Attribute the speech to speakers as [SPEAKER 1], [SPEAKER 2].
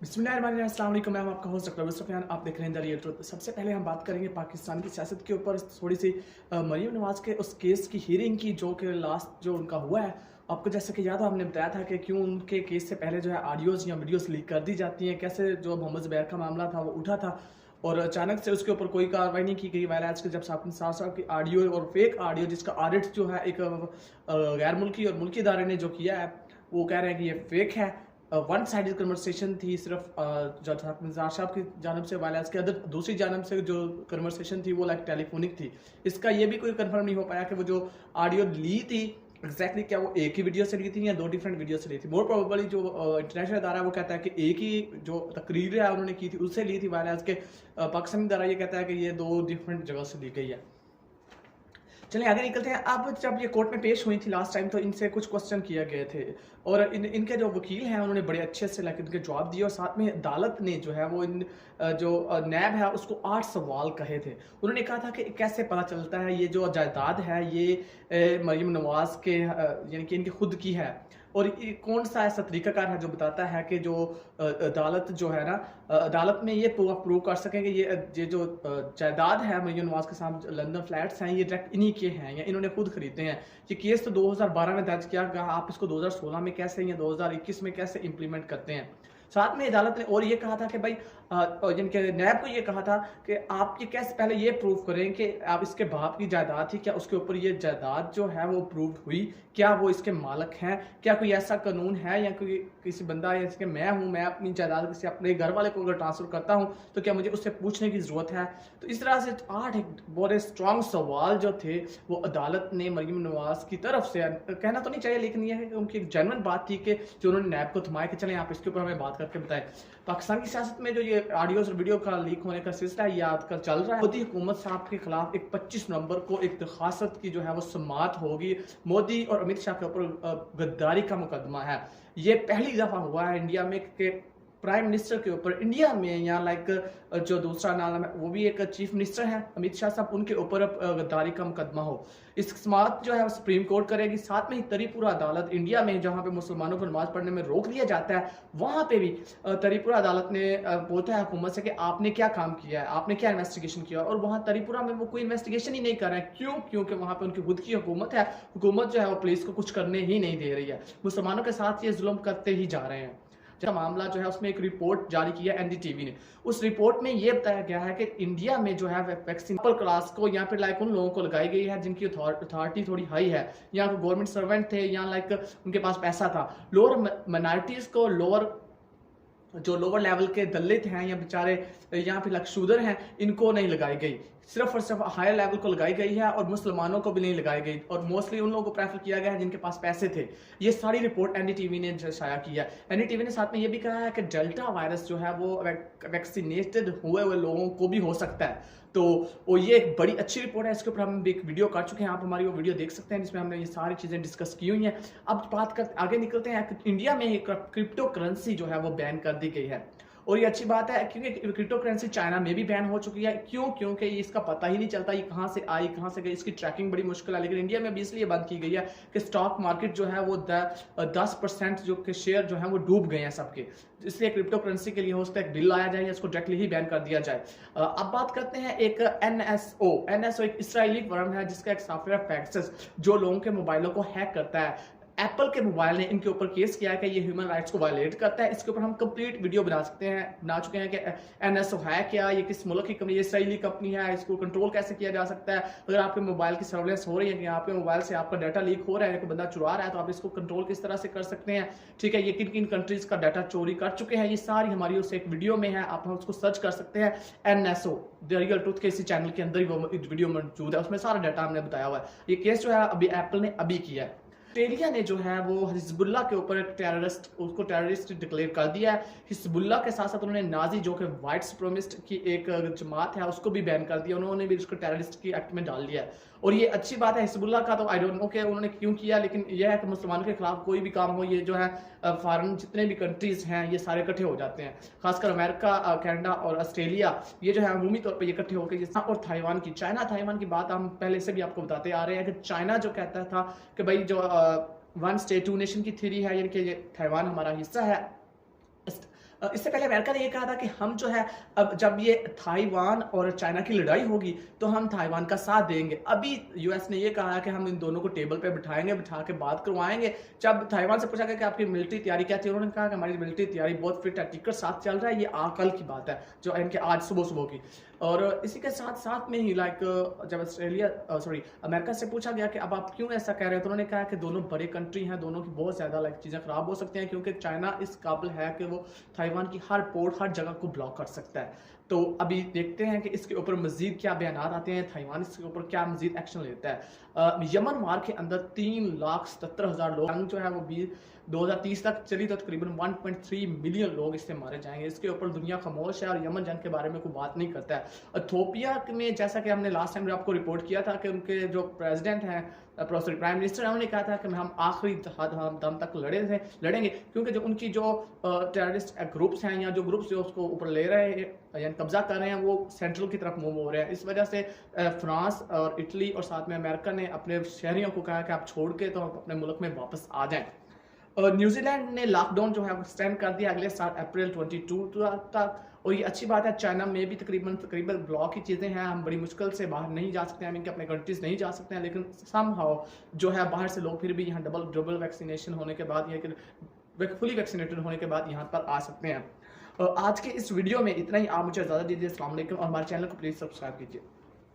[SPEAKER 1] बिस्मिल्लाहिर्रहमानिर्रहीम, अस्सलाम वालेकुम। मैं हूं आपका होस्ट डॉक्टर सुफियान। आप देख रहे हैं द रियल ट्रुथ। सबसे पहले हम बात करेंगे पाकिस्तान की सियासत के ऊपर थोड़ी सी। मरीम नवाज़ के उस केस की हियरिंग की जो कि लास्ट जो उनका हुआ है। आपको जैसे कि याद हो, हमने बताया था कि क्यों उनके केस से पहले जो है ऑडियोज़ या वीडियोज़ लीक कर दी जाती हैं, कैसे जो मोहम्मद ज़ुबैर का मामला था वो उठा था और अचानक से उसके ऊपर कोई कार्रवाई नहीं की गई। वाला आज के जब साहब की ऑडियो और फेक ऑडियो जिसका ऑडिट जो है एक गैर मुल्की और मुल्की इदारे ने जो किया है, वो कह रहे हैं कि ये फेक है। वन साइडेड कन्वर्सेशन थी सिर्फ जज साहब की जानब से। वाले के अदर दूसरी जानब से जो कन्वर्सेशन थी वो लाइक टेलीफोनिक थी। इसका ये भी कोई कंफर्म नहीं हो पाया कि वो जो ऑडियो ली थी एग्जैक्टली क्या वो एक ही वीडियो से ली थी या दो डिफरेंट वीडियो से ली थी। मोर प्रोबेबली जो इंटरनेशनल इदारा है वो कहता है कि एक ही जो तकरीर है उन्होंने की थी उससे ली थी। वाले के पाकिस्तानी इदारा ये कहता है कि ये दो डिफरेंट जगह से ली गई है। चलिए आगे निकलते हैं। अब जब ये कोर्ट में पेश हुई थी लास्ट टाइम तो इनसे कुछ क्वेश्चन किए गए थे और इनके जो वकील हैं उन्होंने बड़े अच्छे से लाइक इनके जवाब दिए और साथ में अदालत ने जो है वो जो नैब है उसको 8 सवाल कहे थे। उन्होंने कहा था कि कैसे पता चलता है ये जो जायदाद है ये मरीम नवाज के यानी कि इनकी खुद की है और ये कौन सा ऐसा तरीकाकार है जो बताता है कि जो अदालत जो है ना अदालत में ये प्रूव कर सकें कि ये जो जायदाद है मरीम नवाज के साथ लंदन फ्लैट्स हैं ये डायरेक्ट इन्हीं के हैं या इन्होंने खुद खरीदे हैं। ये केस तो 2012 में दर्ज किया गया, आप इसको 2016 में कैसे या 2021 में कैसे इंप्लीमेंट करते हैं। साथ में अदालत ने और ये कहा था कि भाई जिनके नैब को ये कहा था कि आप ये कैसे पहले ये प्रूव करें कि आप इसके बाप की जायदाद थी, क्या उसके ऊपर ये जायदाद जो है वो प्रूव हुई, क्या वो इसके मालिक हैं, क्या कोई ऐसा कानून है या कोई किसी बंदा या इसके मैं अपनी जायदाद किसी अपने घर वाले को अगर ट्रांसफर करता हूँ तो क्या मुझे उससे पूछने की जरूरत है। तो इस तरह से 8 एक बड़े स्ट्रॉन्ग सवाल जो थे वो अदालत ने मरीम नवाज की तरफ से, कहना तो नहीं चाहिए लेकिन यह है कि उनकी एक जेन्युइन बात थी कि जो उन्होंने नैब को थमाया कि चलें आप इसके ऊपर हमें बात करके बताएं। पाकिस्तान की सियासत में जो ये ऑडियोज और वीडियो का लीक होने का सिलसिला ये आजकल चल रहा है। मोदी हुकूमत साहब के खिलाफ एक 25 नवंबर को एक दरखास्त की जो है वो समाअत होगी। मोदी और अमित शाह के ऊपर गद्दारी का मुकदमा है। ये पहली दफा हुआ है इंडिया में कि प्राइम मिनिस्टर के ऊपर इंडिया में या लाइक जो दूसरा नाम है वो भी एक चीफ मिनिस्टर है अमित शाह साहब, उनके ऊपर गद्दारी का मुकदमा हो। इस समाअत जो है सुप्रीम कोर्ट करेगी। साथ में ही त्रिपुरा अदालत इंडिया में जहां पे मुसलमानों को नमाज पढ़ने में रोक दिया जाता है वहां पे भी त्रिपुरा अदालत ने पूछा है हुकूमत से कि आपने क्या काम किया है, आपने क्या इन्वेस्टिगेशन किया, और वहां त्रिपुरा में वो कोई इन्वेस्टिगेशन ही नहीं कर रहे हैं। क्यों? क्योंकि वहां पे उनकी खुद की हुकूमत है। हुकूमत जो है वो पुलिस को कुछ करने ही नहीं दे रही है, मुसलमानों के साथ ये जुल्म करते ही जा रहे हैं। मामला जो है उसमें एक रिपोर्ट जारी की है एनडीटीवी ने। उस रिपोर्ट में यह बताया गया है कि इंडिया में जो है वैक्सीन क्लास को यहाँ पे लाइक उन लोगों को लगाई गई है जिनकी अथॉरिटी थोड़ी हाई है, या गवर्नमेंट सर्वेंट थे या लाइक उनके पास पैसा था। लोअर माइनॉरिटीज को, जो लोअर लेवल के दलित हैं या बेचारे यहाँ पे लक्षुदर हैं, इनको नहीं लगाई गई। सिर्फ और सिर्फ हायर लेवल को लगाई गई है और मुसलमानों को भी नहीं लगाई गई और मोस्टली उन लोगों को प्रेफर किया गया है जिनके पास पैसे थे। ये सारी रिपोर्ट एनडीटीवी ने शाया की है। एनडीटीवी ने साथ में ये भी कहा है कि डेल्टा वायरस जो है वो वैक्सीनेटेड हुए लोगों को भी हो सकता है। तो वो ये एक बड़ी अच्छी रिपोर्ट है। इसके ऊपर हम एक वीडियो कर चुके हैं, आप हमारी वो वीडियो देख सकते हैं जिसमें हमने ये सारी चीज़ें डिस्कस की हुई हैं। अब बात कर आगे निकलते हैं। इंडिया में क्रिप्टो करेंसी जो है वो बैन कर दी गई है और ये अच्छी बात है क्योंकि क्रिप्टो करेंसी चाइना में भी बैन हो चुकी है। क्यों? क्योंकि इसका पता ही नहीं चलता ये कहाँ से आई कहाँ से गई, इसकी ट्रैकिंग बड़ी मुश्किल है। लेकिन इंडिया में भी इसलिए बंद की गई है कि स्टॉक मार्केट जो है वो 10% जो के शेयर जो है वो डूब गए हैं सबके। इसलिए क्रिप्टो करेंसी के लिए हो सकता है एक बिल लाया जाए या इसको डायरेक्टली ही बैन कर दिया जाए। अब बात करते हैं एक एनएसओ एक इसराइली फर्म है जिसका एक सॉफ्टवेयर पैक्सेस जो लोगों के मोबाइलों को हैक करता है। एप्पल के मोबाइल ने इनके ऊपर केस किया है कि ये ह्यूमन राइट्स को वायलेट करता है। इसके ऊपर हम कंप्लीट वीडियो बना चुके हैं कि एनएसओ है क्या, ये किस मुल्क की कंपनी, ये इसराइली कंपनी है, इसको कंट्रोल कैसे किया जा सकता है। अगर आपके मोबाइल की सर्वेलेंस हो रही है कि आपके मोबाइल से आपका डाटा लीक हो रहा है, कोई बंदा चुरा रहा है, तो आप इसको कंट्रोल किस तरह से कर सकते हैं। ठीक है, ये किन किन कंट्रीज का डाटा चोरी कर चुके हैं, ये सारी हमारी उस एक वीडियो में है, आप उसको सर्च कर सकते हैं। एनएसओ द रियल ट्रुथ के इसी चैनल के अंदर ही वो वीडियो मौजूद है, उसमें सारा डाटा हमने बताया हुआ है। ये केस जो है अभी एप्पल ने अभी किया है। ऑस्ट्रेलिया ने जो है वो हिजबुल्लाह के ऊपर एक टेररिस्ट डिक्लेयर कर दिया है। हिजबुल्लाह के साथ साथ उन्होंने नाजी जो कि वाइट सुप्रीमिस्ट की एक जमात है उसको भी बैन कर दिया, उन्होंने भी उसको टेररिस्ट की एक्ट में डाल दिया है। और ये अच्छी बात है। हिजबुल्लाह का तो आई डोंट नो कि उन्होंने क्यों किया, लेकिन यह है कि मुसलमानों के खिलाफ कोई भी काम हो ये जो है फॉरेन जितने भी कंट्रीज हैं ये सारे इकट्ठे हो जाते हैं, खासकर अमेरिका, कनाडा और ऑस्ट्रेलिया, ये जो है अमूमी तौर पर ये इकट्ठे होकर। और ताइवान की ताइवान की बात हम पहले से भी आपको बताते आ रहे हैं कि चाइना जो कहता था कि भाई जो वन स्टेट टू नेशन की थ्योरी है, यानी कि ताइवान हमारा हिस्सा है, इससे पहले अमेरिका ने ये कहा था कि हम जो है अब जब ये ताइवान और चाइना की लड़ाई होगी तो हम ताइवान का साथ देंगे। अभी यूएस ने ये कहा है कि हम इन दोनों को टेबल पे बिठाएंगे, बिठा के बात करवाएंगे। जब ताइवान से पूछा गया कि आपकी मिलिट्री तैयारी क्या थी, उन्होंने कहा कि हमारी मिलिट्री तैयारी बहुत फिट है, टिकट साथ चल रहा है। ये कल की बात है, जो इनके आज सुबह सुबह की। और इसी के साथ साथ में ही जब अमेरिका से पूछा गया कि अब आप क्यों ऐसा कह रहे हो, तो उन्होंने कहा कि दोनों बड़े कंट्री हैं, दोनों की बहुत ज़्यादा चीज़ें खराब हो सकती हैं, क्योंकि चाइना इस काबिल है कि वो ताइवान की हर पोर्ट, हर जगह को ब्लॉक कर सकता है। तो अभी देखते हैं कि इसके ऊपर मजीद क्या बयान आते हैं, ताइवान इसके ऊपर क्या मजीद एक्शन लेता है। यमन वार के अंदर 3,77,000 लोग जो है वो 2030 तक चली तो तकरीबन 1.3 मिलियन लोग इससे मारे जाएंगे। इसके ऊपर दुनिया खामोश है और यमन जंग के बारे में कोई बात नहीं करता है। इथोपिया में जैसा कि हमने लास्ट टाइम आपको रिपोर्ट किया था कि उनके जो प्रेसिडेंट हैं, प्राइम मिनिस्टर है, उन्होंने कहा था कि हम आखिरी दम तक लड़ेंगे, क्योंकि जो उनकी जो टेररिस्ट ग्रुप्स हैं या जो ग्रुप्स जो उसको ऊपर ले रहे हैं यानी कब्जा कर रहे हैं, वो सेंट्रल की तरफ मूव हो रहे हैं। इस वजह से फ्रांस और इटली और साथ में अमेरिका ने अपने शहरियों को कहा कि आप छोड़ के तो अपने मुल्क में वापस आ जाएं। न्यूजीलैंड ने लॉकडाउन जो है वो एक्सटेंड कर दिया अगले साल अप्रैल 22 तक। और ये अच्छी बात है, चाइना में भी तकरीबन ब्लॉक की चीज़ें हैं, हम बड़ी मुश्किल से बाहर नहीं जा सकते हैं, हम इनके अपने कंट्रीज नहीं जा सकते हैं, लेकिन समहाउ जो है बाहर से लोग फिर भी यहाँ डबल वैक्सीनेशन होने के बाद या फुली वैक्सीनेटेड होने के बाद यहाँ पर आ सकते हैं। आज के इस वीडियो में इतना ही। आप मुझे ज़्यादा दीजिए। अस्सलाम वालेकुम और हमारे चैनल को प्लीज़ सब्सक्राइब कीजिए।